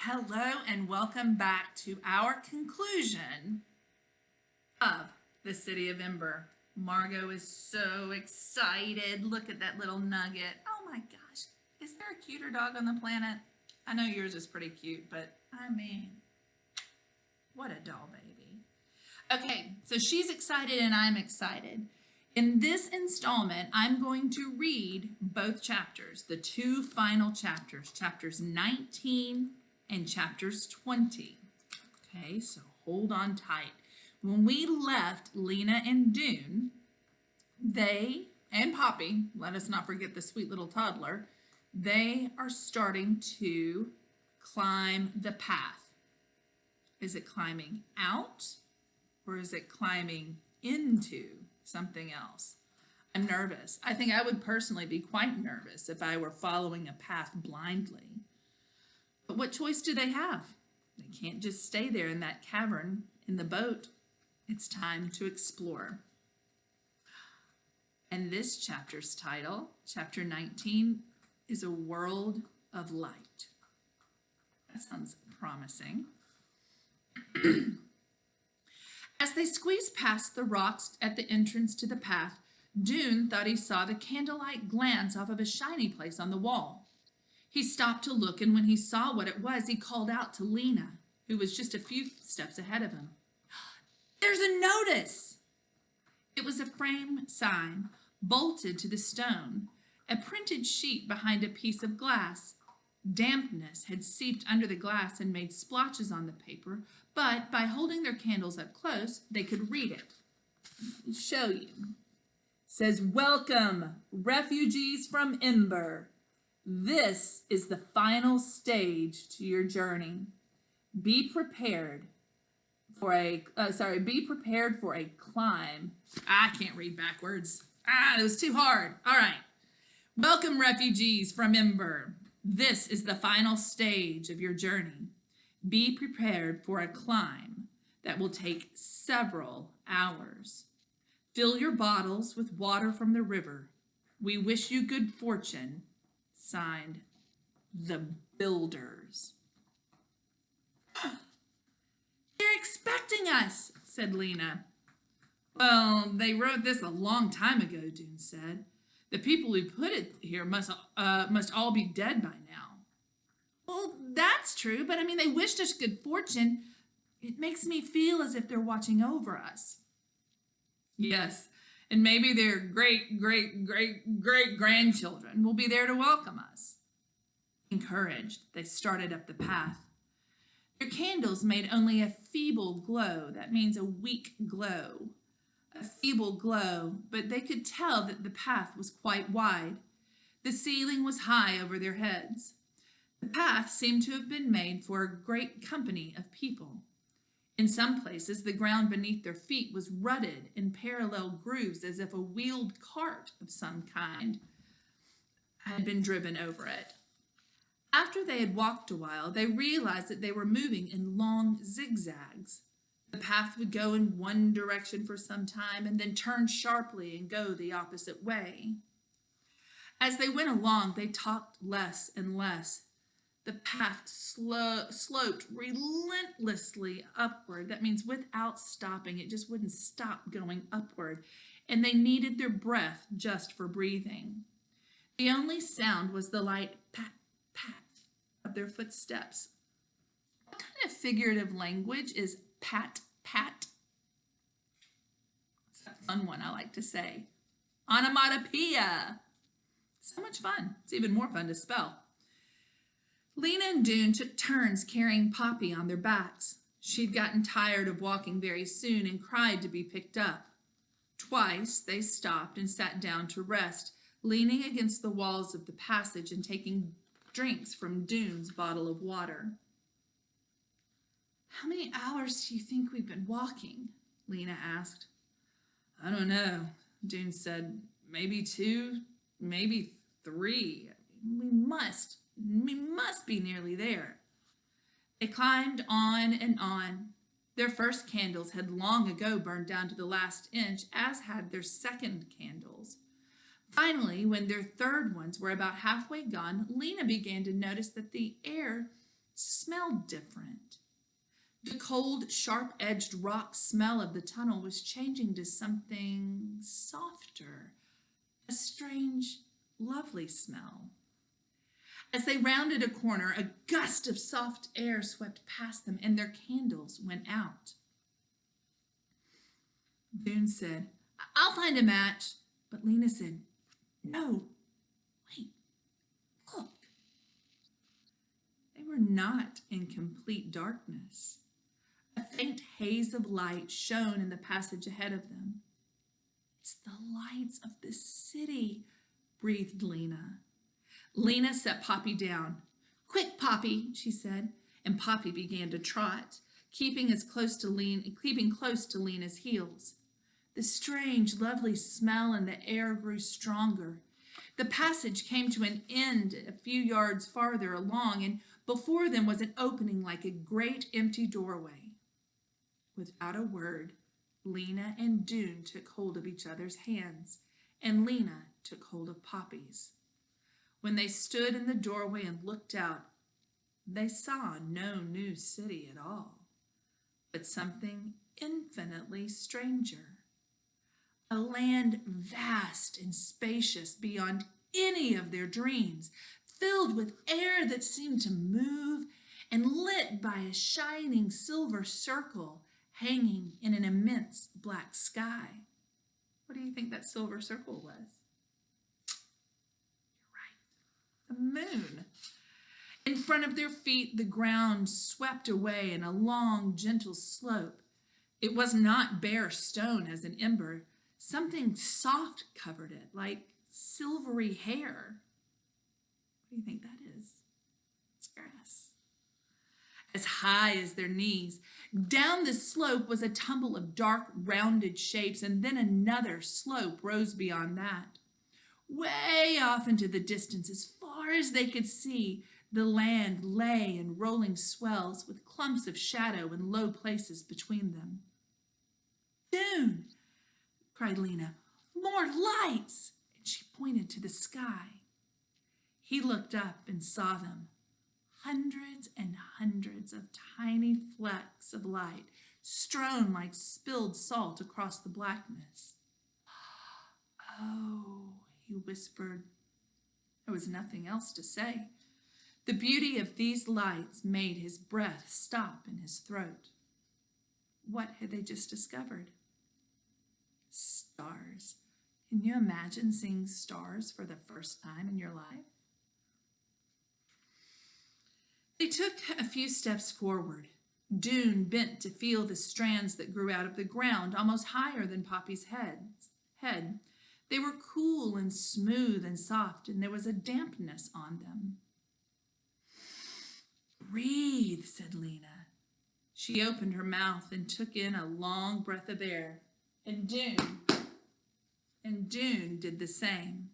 Hello and welcome back to our conclusion of the City of Ember. Margot is so excited. Look at that little nugget. Oh my gosh. Is there a cuter dog on the planet? I know yours is pretty cute, but I mean, what a doll baby. Okay, so she's excited and I'm excited. In this installment, I'm going to read both chapters, the two final chapters, chapters 19 and chapters 20. Okay, so hold on tight. When we left Lena and Dune, they, and Poppy, let us not forget the sweet little toddler, they are starting to climb the path. Is it climbing out or is it climbing into something else? I'm nervous. I think I would personally be quite nervous if I were following a path blindly. But what choice do they have? They can't just stay there in that cavern in the boat. It's time to explore. And this chapter's title, chapter 19, is A World of Light. That sounds promising. As they squeezed past the rocks at the entrance to the path, Dune thought he saw the candlelight glance off of a shiny place on the wall. He stopped to look, and when he saw what it was, he called out to Lena, who was just a few steps ahead of him. There's a notice! It was a frame sign bolted to the stone, a printed sheet behind a piece of glass. Dampness had seeped under the glass and made splotches on the paper, but by holding their candles up close, they could read it. Let me show you. It says, "Welcome, refugees from Ember. This is the final stage to your journey. Be prepared for a climb." I can't read backwards. It was too hard. All right. "Welcome, refugees from Ember. This is the final stage of your journey. Be prepared for a climb that will take several hours. Fill your bottles with water from the river. We wish you good fortune. Signed, the Builders." "They're expecting us," said Lena. "Well, they wrote this a long time ago," Dune said. "The people who put it here must all be dead by now." "Well, that's true, but I mean, they wished us good fortune. It makes me feel as if they're watching over us." "Yes, and maybe their great-great-great-great-grandchildren will be there to welcome us." Encouraged, they started up the path. Their candles made only a feeble glow. That means a weak glow. A feeble glow, but they could tell that the path was quite wide. The ceiling was high over their heads. The path seemed to have been made for a great company of people. In some places, the ground beneath their feet was rutted in parallel grooves as if a wheeled cart of some kind had been driven over it. After they had walked a while, they realized that they were moving in long zigzags. The path would go in one direction for some time and then turn sharply and go the opposite way. As they went along, they talked less and less. The path sloped relentlessly upward. That means without stopping. It just wouldn't stop going upward. And they needed their breath just for breathing. The only sound was the light pat, pat of their footsteps. What kind of figurative language is pat, pat? It's a fun one I like to say. Onomatopoeia. So much fun. It's even more fun to spell. Lena and Dune took turns carrying Poppy on their backs. She'd gotten tired of walking very soon and cried to be picked up. Twice they stopped and sat down to rest, leaning against the walls of the passage and taking drinks from Dune's bottle of water. "How many hours do you think we've been walking?" Lena asked. "I don't know," Dune said. "Maybe 2, maybe 3. We must be nearly there." They climbed on and on. Their first candles had long ago burned down to the last inch, as had their second candles. Finally, when their third ones were about halfway gone, Lena began to notice that the air smelled different. The cold, sharp-edged rock smell of the tunnel was changing to something softer, a strange, lovely smell. As they rounded a corner, a gust of soft air swept past them, and their candles went out. Boone said, "I'll find a match." But Lena said, "No, wait, look." They were not in complete darkness. A faint haze of light shone in the passage ahead of them. "It's the lights of the city," breathed Lena. Lena set Poppy down. "Quick, Poppy," she said, and Poppy began to trot, keeping close to Lena's heels. The strange, lovely smell in the air grew stronger. The passage came to an end a few yards farther along, and before them was an opening like a great empty doorway. Without a word, Lena and Dune took hold of each other's hands, and Lena took hold of Poppy's. When they stood in the doorway and looked out, they saw no new city at all, but something infinitely stranger. A land vast and spacious beyond any of their dreams, filled with air that seemed to move and lit by a shining silver circle hanging in an immense black sky. What do you think that silver circle was? The moon. In front of their feet, the ground swept away in a long, gentle slope. It was not bare stone as in Ember. Something soft covered it, like silvery hair. What do you think that is? It's grass. As high as their knees. Down the slope was a tumble of dark, rounded shapes, and then another slope rose beyond that. Way off into the distance, as far as they could see, the land lay in rolling swells with clumps of shadow and low places between them. "Dune!" cried Lena. "More lights!" And she pointed to the sky. He looked up and saw them. Hundreds and hundreds of tiny flecks of light strewn like spilled salt across the blackness. "Oh," he whispered. There was nothing else to say. The beauty of these lights made his breath stop in his throat. What had they just discovered? Stars. Can you imagine seeing stars for the first time in your life? They took a few steps forward. Dune bent to feel the strands that grew out of the ground, almost higher than Poppy's head. They were cool and smooth and soft, and there was a dampness on them. "Breathe," said Lena. She opened her mouth and took in a long breath of air, and Dune did the same.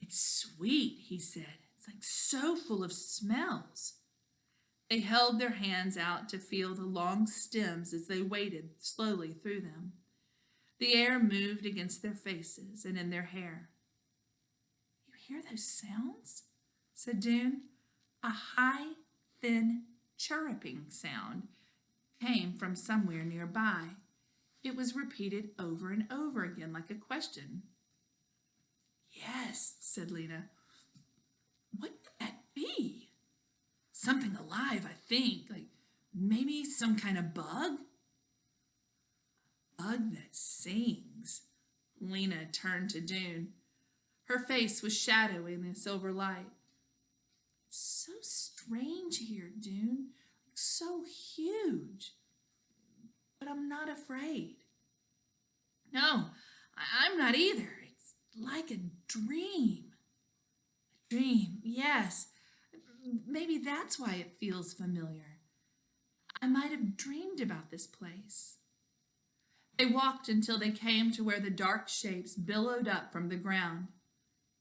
"It's sweet," he said. "It's like so full of smells." They held their hands out to feel the long stems as they waded slowly through them. The air moved against their faces and in their hair. "You hear those sounds?" said Dune. A high, thin, chirruping sound came from somewhere nearby. It was repeated over and over again like a question. "Yes," said Lena. "What could that be?" "Something alive, I think. Like maybe some kind of bug?" "Bug that sings." Lena turned to Dune. Her face was shadowy in the silver light. "It's so strange here, Dune. So huge. But I'm not afraid." "No, I'm not either. It's like a dream." "A dream, yes. Maybe that's why it feels familiar. I might have dreamed about this place." They walked until they came to where the dark shapes billowed up from the ground.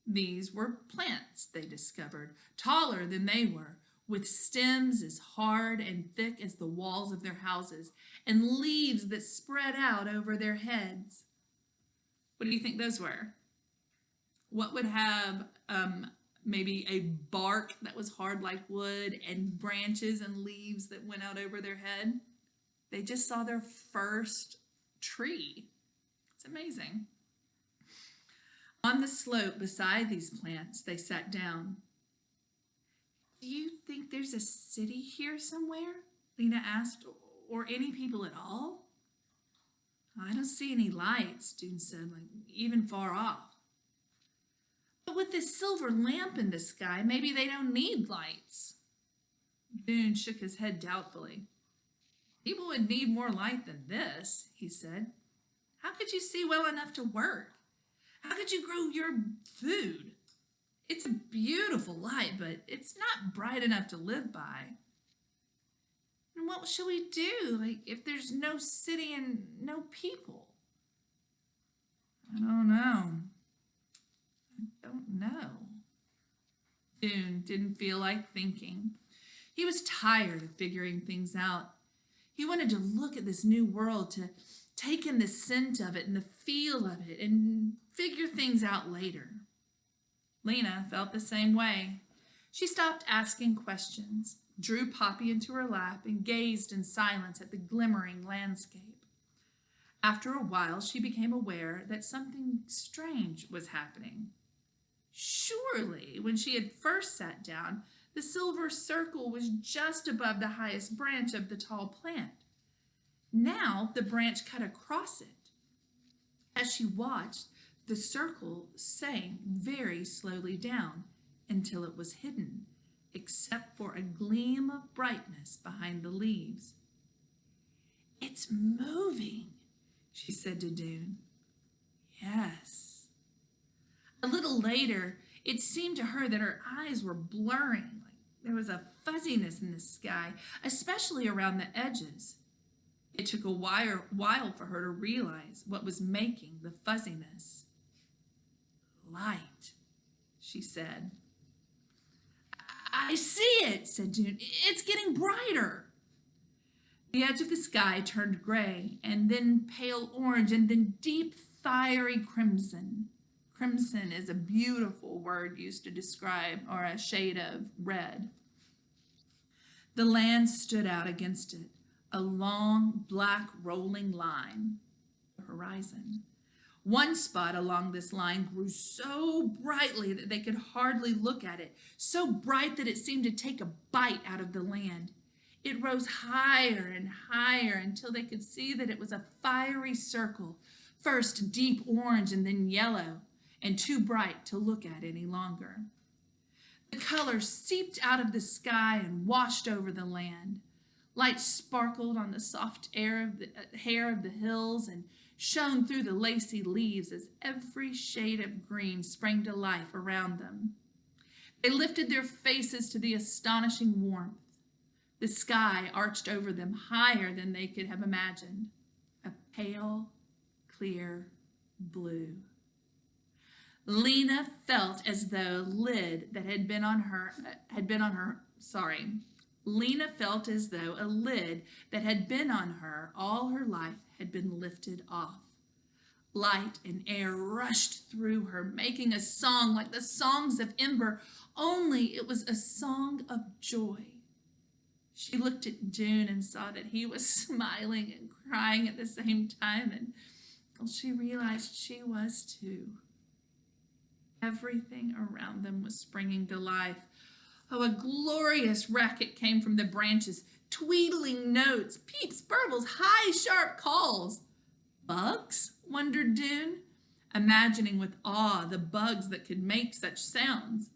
These were plants, they discovered, taller than they were, with stems as hard and thick as the walls of their houses, and leaves that spread out over their heads. What do you think those were? What would have maybe a bark that was hard like wood and branches and leaves that went out over their head. They just saw their first tree. It's amazing. On the slope beside these plants, they sat down. Do you think there's a city here somewhere? Lena asked, or any people at all? I don't see any lights, Dune said, like even far off. But with this silver lamp in the sky, maybe they don't need lights. Dune shook his head doubtfully. People would need more light than this, he said. How could you see well enough to work? How could you grow your food? It's a beautiful light, but it's not bright enough to live by. And what should we do, like, if there's no city and no people? I don't know. Dune didn't feel like thinking. He was tired of figuring things out. He wanted to look at this new world, to take in the scent of it and the feel of it and figure things out later. Lena felt the same way. She stopped asking questions, drew Poppy into her lap, and gazed in silence at the glimmering landscape. After a while, she became aware that something strange was happening. Surely, when she had first sat down, the silver circle was just above the highest branch of the tall plant. Now the branch cut across it. As she watched, the circle sank very slowly down until it was hidden, except for a gleam of brightness behind the leaves. It's moving, she said to Dune. Yes. A little later, it seemed to her that her eyes were blurring. Like there was a fuzziness in the sky, especially around the edges. It took a while for her to realize what was making the fuzziness. Light, she said. I see it, said Dune. It's getting brighter. The edge of the sky turned gray, and then pale orange, and then deep fiery crimson. Crimson is a beautiful word used to describe, or a shade of red. The land stood out against it, a long, black, rolling line, the horizon. One spot along this line grew so brightly that they could hardly look at it, so bright that it seemed to take a bite out of the land. It rose higher and higher until they could see that it was a fiery circle, first deep orange and then yellow, and too bright to look at any longer. The color seeped out of the sky and washed over the land. Light sparkled on the soft hair of the hills and shone through the lacy leaves as every shade of green sprang to life around them. They lifted their faces to the astonishing warmth. The sky arched over them higher than they could have imagined, a pale, clear blue. Lena felt as though Lena felt as though a lid that had been on her all her life had been lifted off. Light and air rushed through her, making a song like the songs of Ember, only it was a song of joy. She looked at Dune and saw that he was smiling and crying at the same time, and she realized she was too. Everything around them was springing to life. Oh, a glorious racket came from the branches, tweedling notes, peeps, burbles, high, sharp calls. Bugs? Wondered Dune, imagining with awe the bugs that could make such sounds.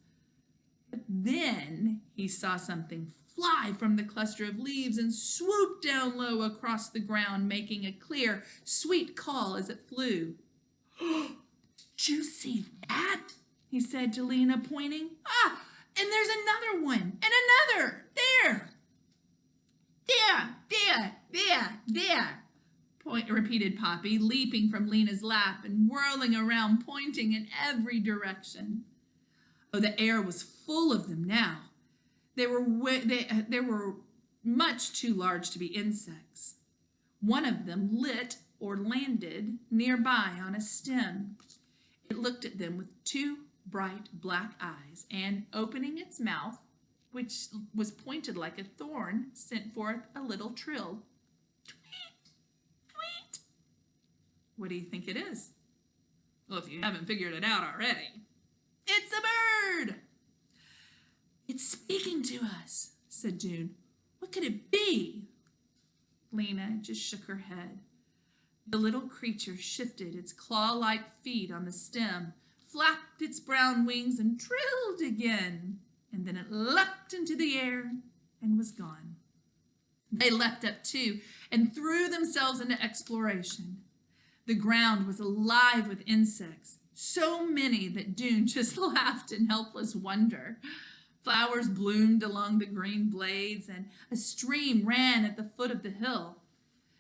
But then he saw something fly from the cluster of leaves and swoop down low across the ground, making a clear, sweet call as it flew. Did you see that? He said to Lena, pointing. Ah, and there's another one, and another, there. There, repeated Poppy, leaping from Lena's lap and whirling around, pointing in every direction. Oh, the air was full of them now. They were much too large to be insects. One of them lit or landed nearby on a stem. It looked at them with two bright black eyes, and opening its mouth, which was pointed like a thorn, sent forth a little trill. Tweet, tweet. What do you think it is? Well, if you haven't figured it out already, it's a bird. It's speaking to us, said June. What could it be? Lena just shook her head. The little creature shifted its claw-like feet on the stem, flapped its brown wings, and trilled again. And then it leapt into the air and was gone. They leapt up too and threw themselves into exploration. The ground was alive with insects, so many that June just laughed in helpless wonder. Flowers bloomed along the green blades, and a stream ran at the foot of the hill.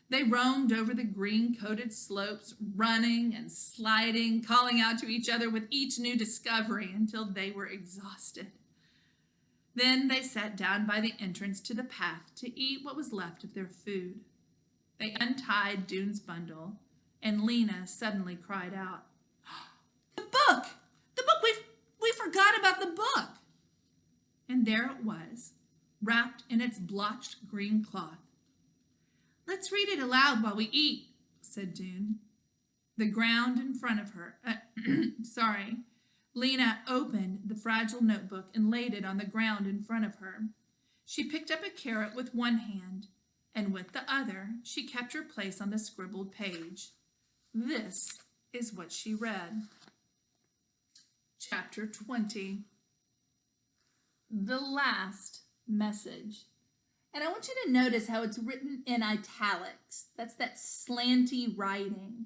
They roamed over the green-coated slopes, running and sliding, calling out to each other with each new discovery until they were exhausted. Then they sat down by the entrance to the path to eat what was left of their food. They untied June's bundle, and Lena suddenly cried out, "The book! The book! We forgot about the book!" And there it was, wrapped in its blotched green cloth. "Let's read it aloud while we eat," said June. The ground in front of her, Lena opened the fragile notebook and laid it on the ground in front of her. She picked up a carrot with one hand, and with the other, she kept her place on the scribbled page. This is what she read. Chapter 20. The last message. And I want you to notice how it's written in italics. That's that slanty writing.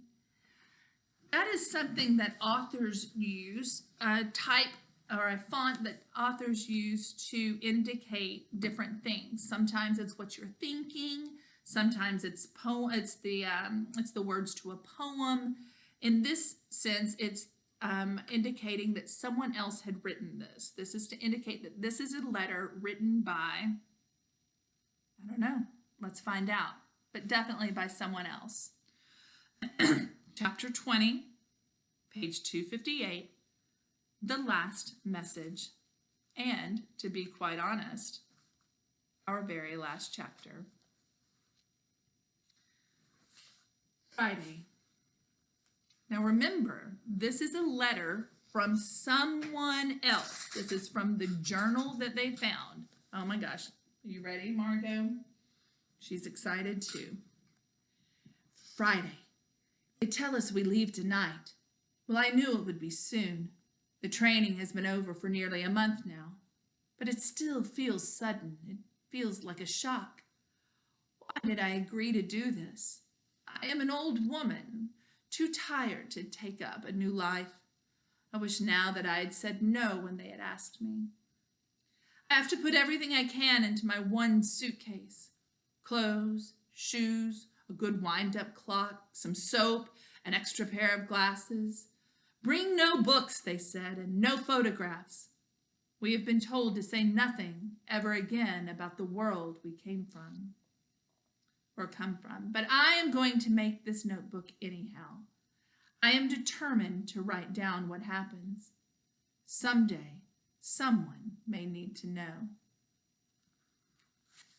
That is something that authors use, a type or a font that authors use to indicate different things. Sometimes it's what you're thinking. Sometimes it's the words to a poem. In this sense, it's indicating that someone else had written this. This is to indicate that this is a letter written by, I don't know, let's find out, but definitely by someone else. Chapter 20, page 258, the last message, and to be quite honest, our very last chapter. Friday. Now remember, this is a letter from someone else. This is from the journal that they found. Oh my gosh. Are you ready, Margot? She's excited too. Friday. They tell us we leave tonight. Well, I knew it would be soon. The training has been over for nearly a month now, but it still feels sudden. It feels like a shock. Why did I agree to do this? I am an old woman, too tired to take up a new life. I wish now that I had said no when they had asked me. I have to put everything I can into my one suitcase. Clothes, shoes, a good wind-up clock, some soap, an extra pair of glasses. Bring no books, they said, and no photographs. We have been told to say nothing ever again about the world we came from or come from. But I am going to make this notebook anyhow. I am determined to write down what happens. Someday, someone may need to know.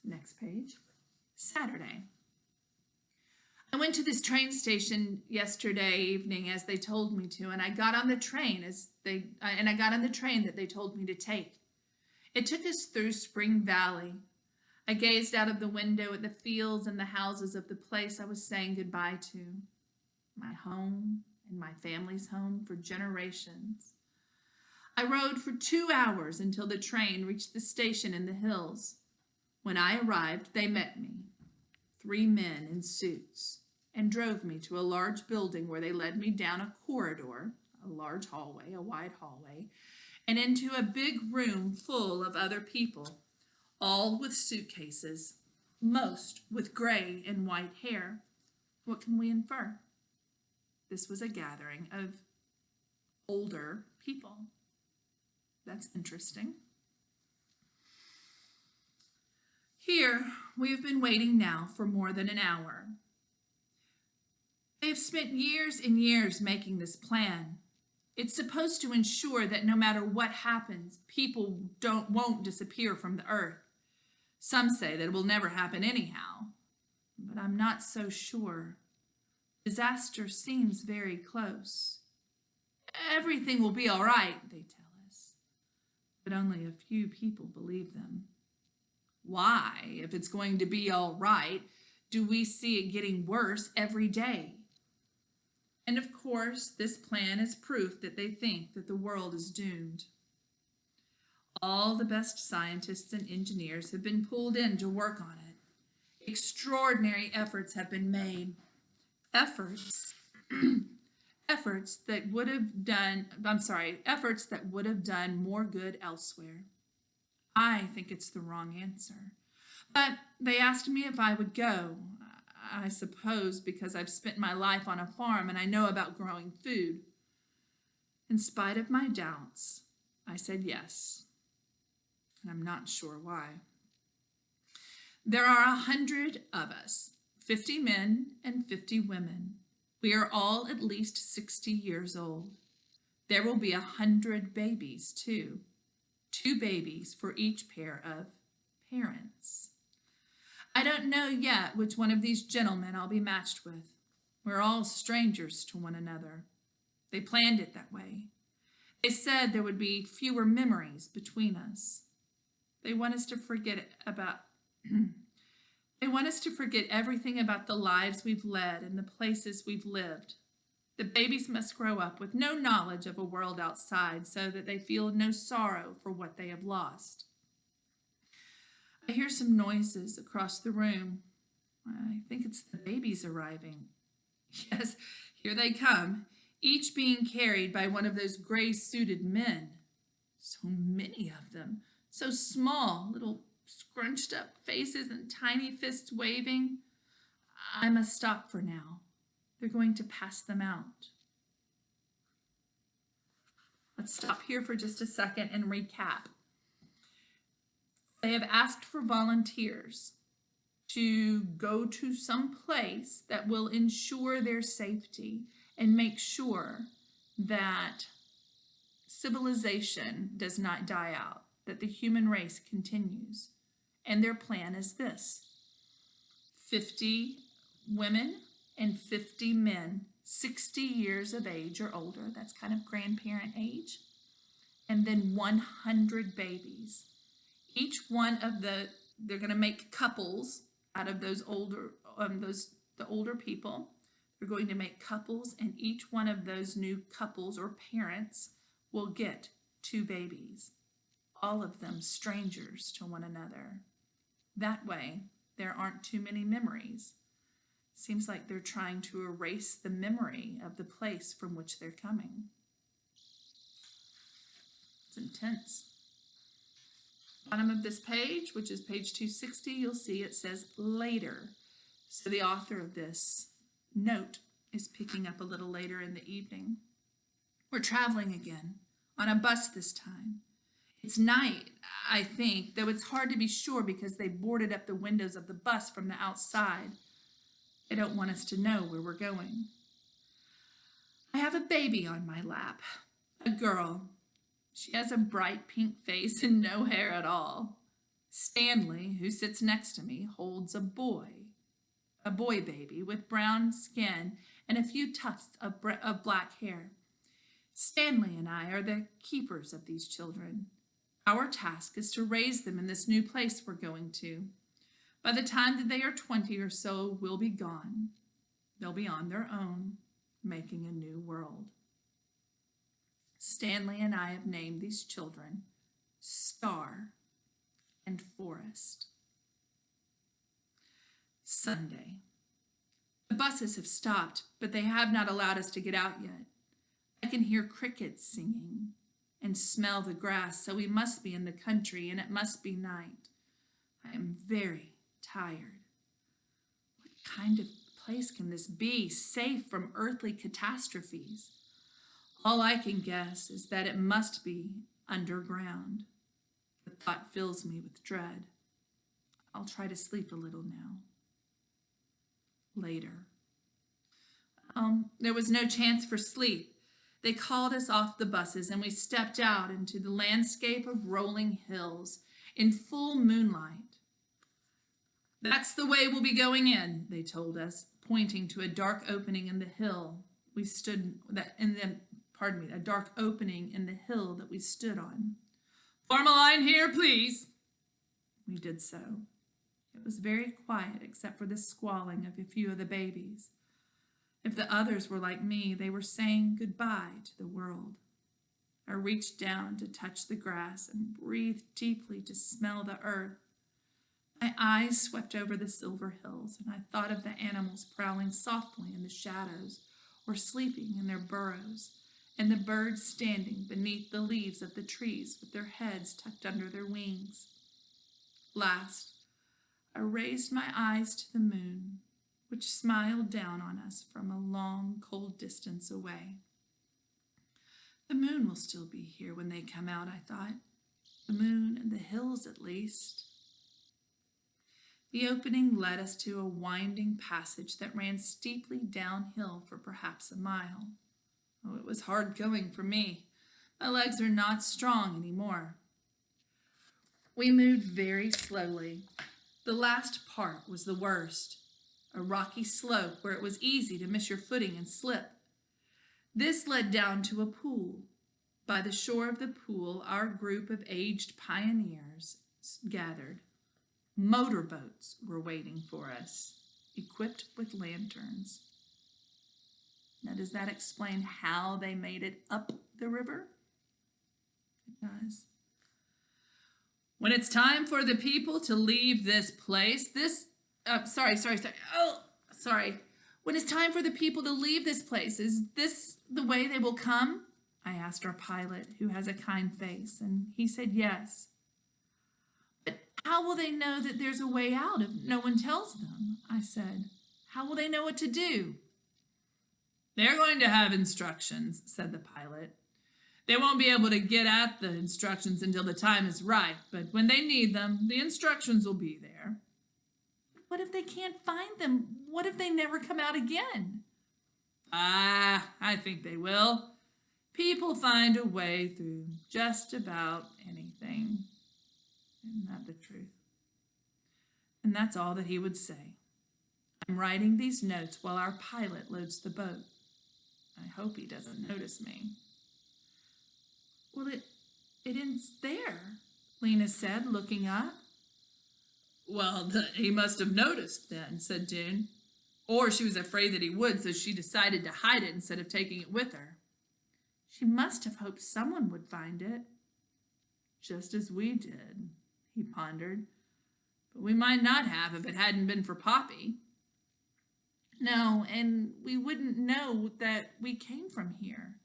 Next page. Saturday. I went to this train station yesterday evening as they told me to, and I got on the train that they told me to take. It took us through Spring Valley. I gazed out of the window at the fields and the houses of the place I was saying goodbye to, my home and my family's home for generations. I rode for 2 hours until the train reached the station in the hills. When I arrived, they met me, 3 men in suits, and drove me to a large building where they led me down a corridor, a large hallway, a wide hallway, and into a big room full of other people, all with suitcases, most with gray and white hair. What can we infer? This was a gathering of older people. That's interesting. Here, we have been waiting now for more than an hour. They have spent years and years making this plan. It's supposed to ensure that no matter what happens, people won't disappear from the earth. Some say that it will never happen anyhow, but I'm not so sure. Disaster seems very close. Everything will be all right, they tell us, but only a few people believe them. Why, if it's going to be all right, do we see it getting worse every day? And of course, this plan is proof that they think that the world is doomed. All the best scientists and engineers have been pulled in to work on it. Extraordinary efforts have been made. Efforts that would have done more good elsewhere. I think it's the wrong answer. But they asked me if I would go. I suppose because I've spent my life on a farm and I know about growing food. In spite of my doubts, I said yes. And I'm not sure why. There are 100 of us, 50 men and 50 women. We are all at least 60 years old. There will be 100 babies too. 2 babies for each pair of parents. I don't know yet which one of these gentlemen I'll be matched with. We're all strangers to one another. They planned it that way. They said there would be fewer memories between us. They want us to forget everything about the lives we've led and the places we've lived. The babies must grow up with no knowledge of a world outside so that they feel no sorrow for what they have lost. I hear some noises across the room. I think it's the babies arriving. Yes, here they come, each being carried by one of those gray-suited men. So many of them, so small, little scrunched up faces and tiny fists waving. I must stop for now. They're going to pass them out. Let's stop here for just a second and recap. They have asked for volunteers to go to some place that will ensure their safety and make sure that civilization does not die out, that the human race continues. And their plan is this: 50 women and 50 men, 60 years of age or older, that's kind of grandparent age, and then 100 babies. Each one of they're going to make couples out of those older, the older people. They're going to make couples, and each one of those new couples or parents will get 2 babies, all of them strangers to one another. That way, there aren't too many memories. Seems like they're trying to erase the memory of the place from which they're coming. It's intense. Bottom of this page, which is page 260, you'll see it says later. So the author of this note is picking up a little later in the evening. We're traveling again, on a bus this time. It's night, I think, though it's hard to be sure because they boarded up the windows of the bus from the outside. They don't want us to know where we're going. I have a baby on my lap, a girl. She has a bright pink face and no hair at all. Stanley, who sits next to me, holds a boy baby with brown skin and a few tufts of black hair. Stanley and I are the keepers of these children. Our task is to raise them in this new place we're going to. By the time that they are 20 or so, we'll be gone. They'll be on their own, making a new world. Stanley and I have named these children Star and Forest. Sunday. The buses have stopped, but they have not allowed us to get out yet. I can hear crickets singing and smell the grass, so we must be in the country and it must be night. I am very tired. What kind of place can this be, safe from earthly catastrophes? All I can guess is that it must be underground. The thought fills me with dread. I'll try to sleep a little now. Later. There was no chance for sleep. They called us off the buses, and we stepped out into the landscape of rolling hills in full moonlight. "That's the way we'll be going in," they told us, pointing to a dark opening in the hill we stood a dark opening in the hill that we stood on. "Form a line here, please." We did so. It was very quiet except for the squalling of a few of the babies. If the others were like me, they were saying goodbye to the world. I reached down to touch the grass and breathed deeply to smell the earth. My eyes swept over the silver hills, and I thought of the animals prowling softly in the shadows or sleeping in their burrows, and the birds standing beneath the leaves of the trees with their heads tucked under their wings. Last, I raised my eyes to the moon, which smiled down on us from a long, cold distance away. The moon will still be here when they come out, I thought. The moon and the hills, at least. The opening led us to a winding passage that ran steeply downhill for perhaps a mile. Oh, it was hard going for me. My legs are not strong anymore. We moved very slowly. The last part was the worst, a rocky slope where it was easy to miss your footing and slip. This led down to a pool. By the shore of the pool, our group of aged pioneers gathered. Motorboats were waiting for us, equipped with lanterns. Now, does that explain how they made it up the river? It does. "When it's time for the people to leave this place, When it's time for the people to leave this place, is this the way they will come?" I asked our pilot, who has a kind face, and he said yes. "But how will they know that there's a way out if no one tells them?" I said. "How will they know what to do?" "They're going to have instructions," said the pilot. "They won't be able to get at the instructions until the time is right, but when they need them, the instructions will be there." "What if they can't find them? What if they never come out again?" I think they will. People find a way through just about anything. Isn't that the truth? And that's all that he would say. I'm writing these notes while our pilot loads the boat. I hope he doesn't notice me. "Well, it ends there," Lena said, looking up. "Well, he must have noticed then," said Dune. "Or she was afraid that he would, so she decided to hide it instead of taking it with her." "She must have hoped someone would find it." "Just as we did," he pondered. "But we might not have if it hadn't been for Poppy." "No, and we wouldn't know that we came from here."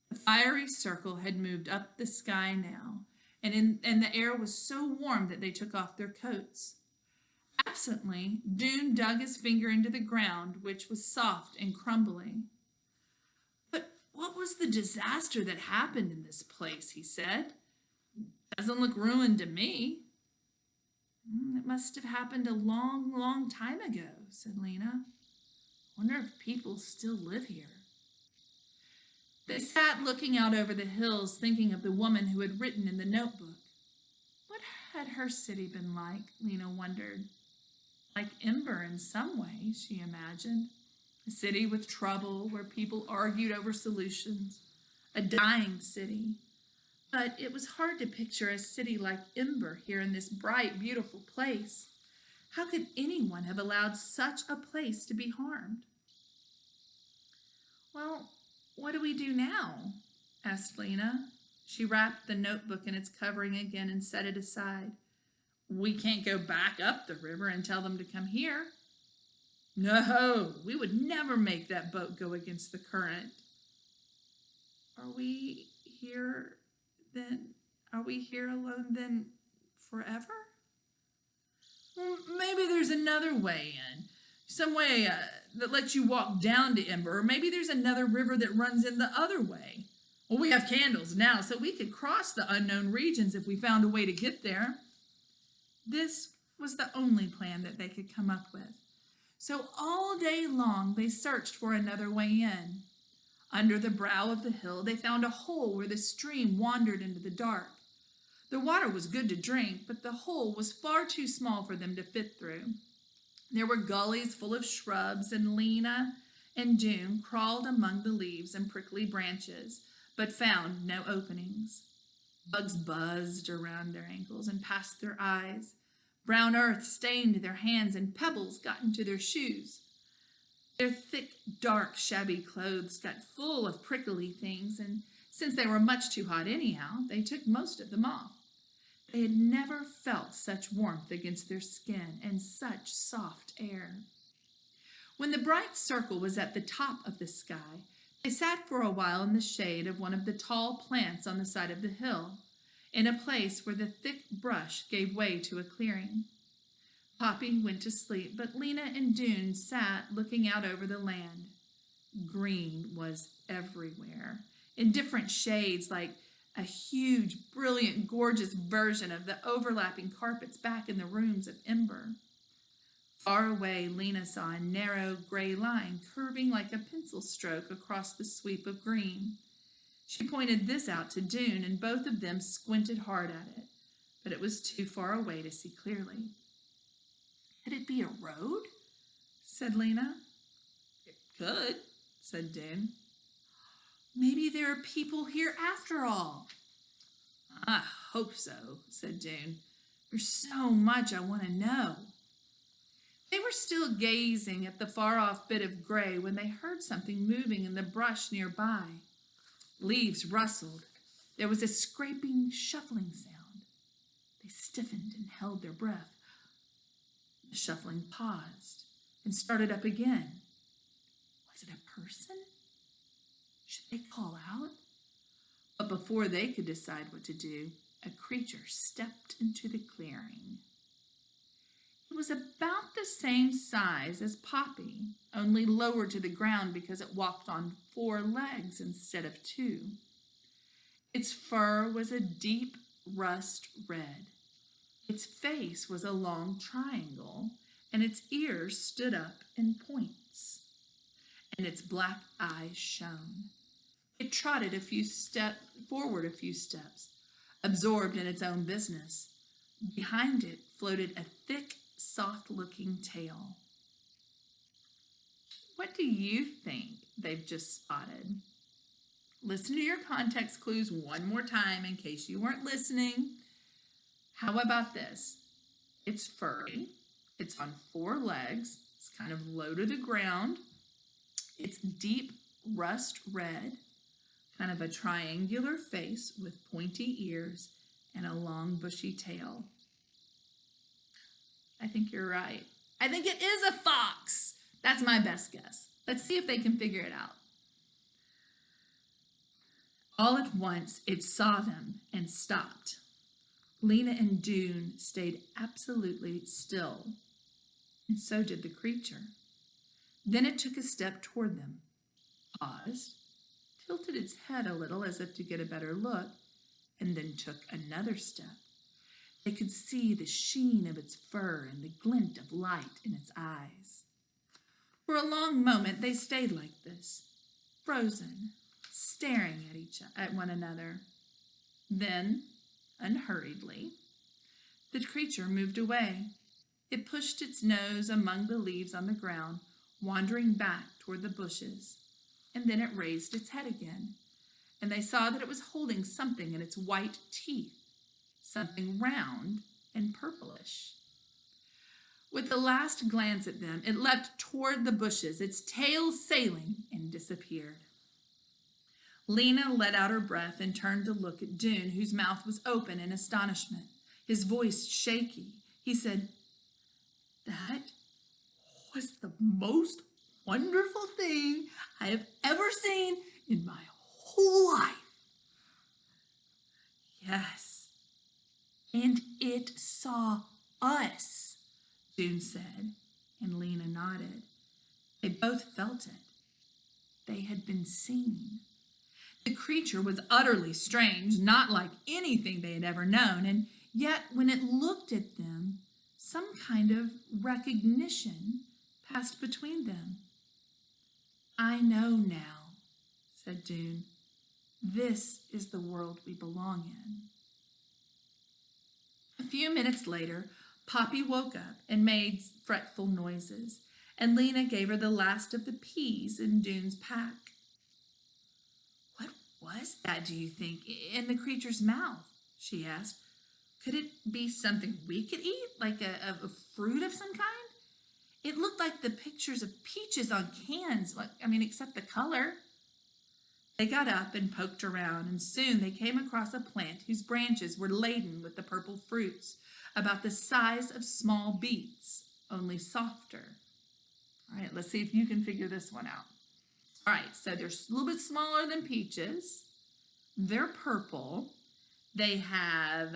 The fiery circle had moved up the sky now, and the air was so warm that they took off their coats. Absently, Dune dug his finger into the ground, which was soft and crumbling. "But what was the disaster that happened in this place?" he said. "Doesn't look ruined to me." "It must have happened a long, long time ago," said Lena. "Wonder if people still live here." They sat looking out over the hills, thinking of the woman who had written in the notebook. What had her city been like, Lena wondered. Like Ember in some way, she imagined. A city with trouble, where people argued over solutions. A dying city. But it was hard to picture a city like Ember here in this bright, beautiful place. How could anyone have allowed such a place to be harmed? "Well, what do we do now?" asked Lena. She wrapped the notebook in its covering again and set it aside. "We can't go back up the river and tell them to come here." "No, we would never make that boat go against the current." Are we here alone then forever?" "Well, maybe there's another way in. Some way that lets you walk down to Ember, or maybe there's another river that runs in the other way. Well, we have candles now, so we could cross the unknown regions if we found a way to get there." This was the only plan that they could come up with. So all day long they searched for another way in. Under the brow of the hill, they found a hole where the stream wandered into the dark. The water was good to drink, but the hole was far too small for them to fit through. There were gullies full of shrubs, and Lena and June crawled among the leaves and prickly branches, but found no openings. Bugs buzzed around their ankles and past their eyes. Brown earth stained their hands, and pebbles got into their shoes. Their thick, dark, shabby clothes got full of prickly things, and since they were much too hot anyhow, they took most of them off. They had never felt such warmth against their skin and such soft air. When the bright circle was at the top of the sky, they sat for a while in the shade of one of the tall plants on the side of the hill, in a place where the thick brush gave way to a clearing. Poppy went to sleep, but Lena and June sat looking out over the land. Green was everywhere, in different shades, like a huge, brilliant, gorgeous version of the overlapping carpets back in the rooms of Ember. Far away, Lena saw a narrow gray line curving like a pencil stroke across the sweep of green. She pointed this out to June, and both of them squinted hard at it, but it was too far away to see clearly. Could it be a road? Said Lena. It could, said June. Maybe there are people here after all. I hope so, said June. There's so much I want to know. They were still gazing at the far-off bit of gray when they heard something moving in the brush nearby. Leaves rustled. There was a scraping, shuffling sound. They stiffened and held their breath. The shuffling paused and started up again. Was it a person? Should they call out? But before they could decide what to do, a creature stepped into the clearing. It was about the same size as Poppy, only lower to the ground because it walked on 4 legs instead of 2. Its fur was a deep rust red. Its face was a long triangle, and its ears stood up in points, and its black eyes shone. It trotted forward a few steps, absorbed in its own business. Behind it floated a thick, soft-looking tail. What do you think they've just spotted? Listen to your context clues one more time in case you weren't listening. How about this? It's furry. It's on 4 legs. It's kind of low to the ground. It's deep rust red, kind of a triangular face with pointy ears and a long bushy tail. I think you're right. I think it is a fox. That's my best guess. Let's see if they can figure it out. All at once, it saw them and stopped. Lena and June stayed absolutely still, and so did the creature. Then it took a step toward them, paused, tilted its head a little as if to get a better look, and then took another step. They could see the sheen of its fur and the glint of light in its eyes. For a long moment they stayed like this, frozen, staring at one another. Then, unhurriedly, the creature moved away. It pushed its nose among the leaves on the ground, wandering back toward the bushes, and then it raised its head again, and they saw that it was holding something in its white teeth, something round and purplish. With the last glance at them, it leapt toward the bushes, its tail sailing, and disappeared. Lena let out her breath and turned to look at June, whose mouth was open in astonishment, his voice shaky. He said, "That was the most wonderful thing I have ever seen in my whole life." "Yes, and it saw us," June said, and Lena nodded. They both felt it. They had been seen. The creature was utterly strange, not like anything they had ever known, and yet when it looked at them, some kind of recognition passed between them. "I know now," said Dune. This is the world we belong in. A few minutes later, Poppy woke up and made fretful noises, and Lena gave her the last of the peas in Dune's pack. What was that, do you think, in the creature's mouth? She asked. Could it be something we could eat, like a fruit of some kind? It looked like the pictures of peaches on cans, except the color. They got up and poked around, and soon they came across a plant whose branches were laden with the purple fruits, about the size of small beets, only softer. All right, let's see if you can figure this one out. All right, so they're a little bit smaller than peaches. They're purple. They have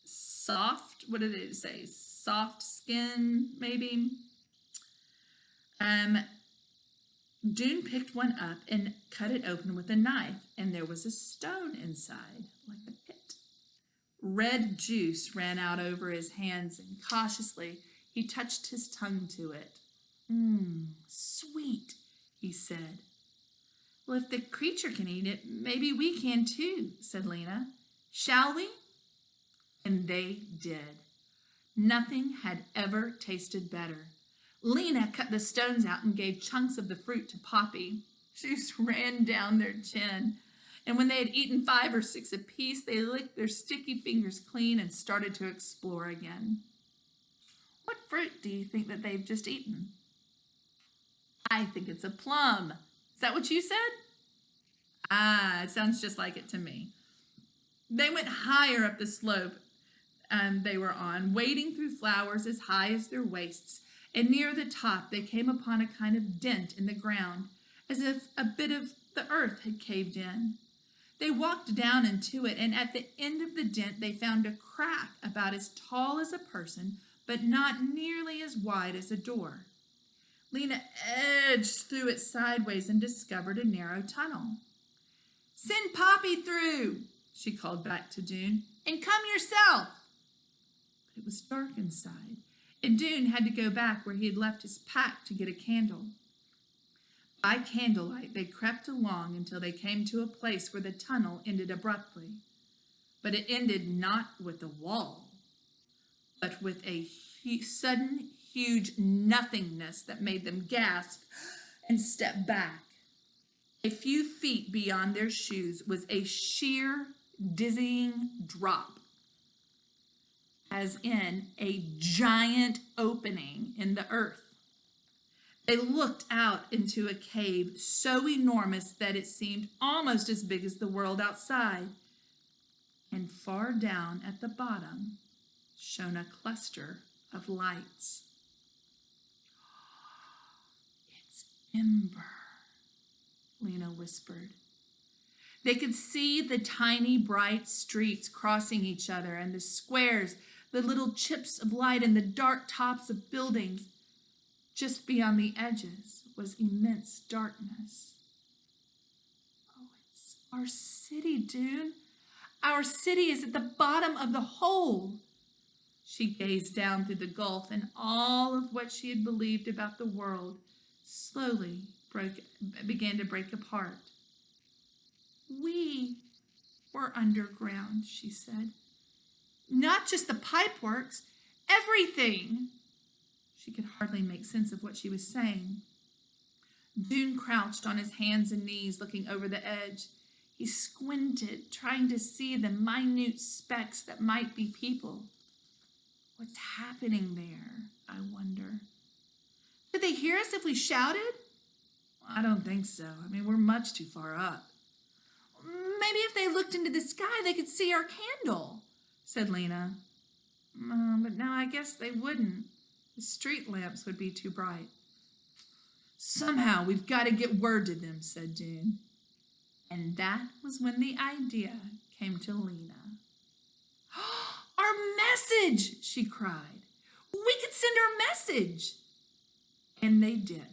soft, what did it say? Soft skin, maybe? Dune picked one up and cut it open with a knife, and there was a stone inside, like a pit. Red juice ran out over his hands, and cautiously he touched his tongue to it. Sweet, he said. Well, if the creature can eat it, maybe we can too, said Lena. Shall we? And they did. Nothing had ever tasted better. Lena cut the stones out and gave chunks of the fruit to Poppy. She just ran down their chin. And when they had eaten 5 or 6 apiece, they licked their sticky fingers clean and started to explore again. What fruit do you think that they've just eaten? I think it's a plum. Is that what you said? It sounds just like it to me. They went higher up the slope they were on, wading through flowers as high as their waists, and near the top they came upon a kind of dent in the ground, as if a bit of the earth had caved in. They walked down into it, and at the end of the dent they found a crack about as tall as a person, but not nearly as wide as a door. Lena edged through it sideways and discovered a narrow tunnel. Send Poppy through, she called back to Dune, and come yourself. But it was dark inside, and Dune had to go back where he had left his pack to get a candle. By candlelight, they crept along until they came to a place where the tunnel ended abruptly. But it ended not with a wall, but with a sudden, huge nothingness that made them gasp and step back. A few feet beyond their shoes was a sheer, dizzying drop, as in a giant opening in the earth. They looked out into a cave so enormous that it seemed almost as big as the world outside. And far down at the bottom shone a cluster of lights. It's Ember, Lena whispered. They could see the tiny bright streets crossing each other, and the squares, the little chips of light, and the dark tops of buildings. Just beyond the edges was immense darkness. Oh, it's our city, Dune. Our city is at the bottom of the hole. She gazed down through the gulf, and all of what she had believed about the world slowly began to break apart. We were underground, she said. Not just the pipeworks, everything. She could hardly make sense of what she was saying. Dune crouched on his hands and knees, looking over the edge. He squinted, trying to see the minute specks that might be people. What's happening there, I wonder? Could they hear us if we shouted? I don't think so. We're much too far up. Maybe if they looked into the sky, they could see our candle, said Lena. But now I guess they wouldn't. The street lamps would be too bright. Somehow we've got to get word to them, said Dune. And that was when the idea came to Lena. Our message, she cried. We could send our message. And they did.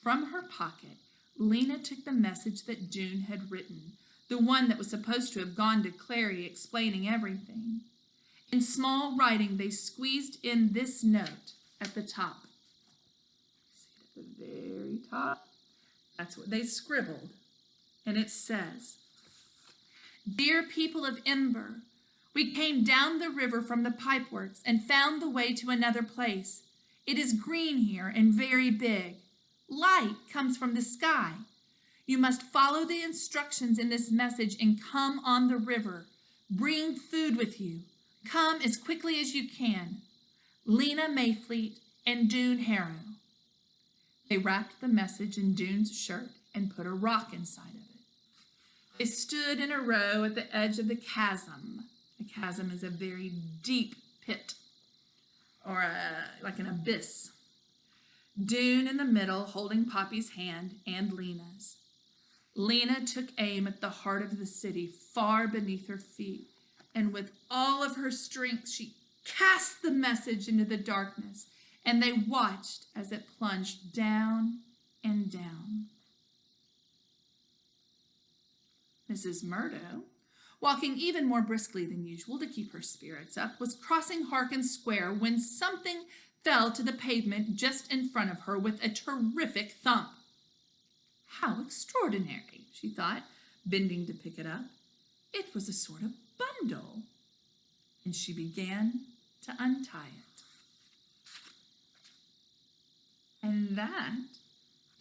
From her pocket, Lena took the message that Dune had written, the one that was supposed to have gone to Clary explaining everything. In small writing, they squeezed in this note at the top. See it at the very top? That's what they scribbled. and it says, "Dear people of Ember, we came down the river from the pipeworks and found the way to another place. It is green here and very big. Light comes from the sky. You must follow the instructions in this message and come on the river. Bring food with you. Come as quickly as you can. Lena Mayfleet and Dune Harrow." They wrapped the message in Dune's shirt and put a rock inside of it. They stood in a row at the edge of the chasm. A chasm is a very deep pit, or like an abyss. Dune in the middle, holding Poppy's hand and Lena's. Lena took aim at the heart of the city, far beneath her feet, and with all of her strength, she cast the message into the darkness, and they watched as it plunged down and down. Mrs. Murdo, walking even more briskly than usual to keep her spirits up, was crossing Harkin Square when something fell to the pavement just in front of her with a terrific thump. "How extraordinary," she thought, bending to pick it up. It was a sort of bundle, and she began to untie it. And that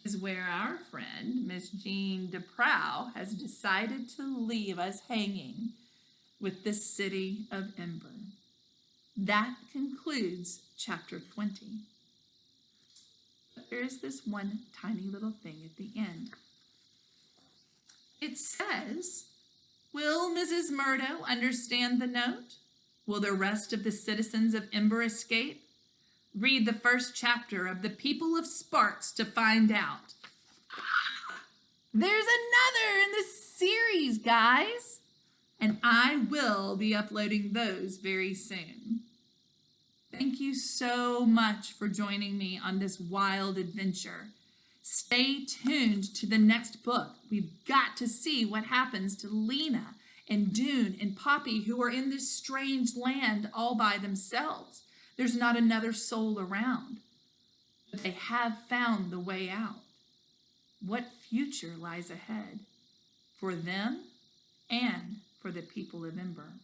is where our friend, Miss Jean DeProw, has decided to leave us hanging with the city of Ember. That concludes chapter 20. But there is this one tiny little thing at the end. It says, "Will Mrs. Murdo understand the note? Will the rest of the citizens of Ember escape? Read the first chapter of The People of Sparks to find out." There's another in the series, guys, and I will be uploading those very soon. Thank you so much for joining me on this wild adventure. Stay tuned to the next book. We've got to see what happens to Lena and Dune and Poppy, who are in this strange land all by themselves. There's not another soul around, but they have found the way out. What future lies ahead for them and for the people of Ember?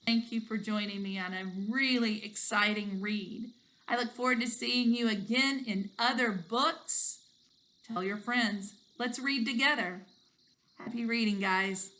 Thank you for joining me on a really exciting read. I look forward to seeing you again in other books. Tell your friends. Let's read together. Happy reading, guys.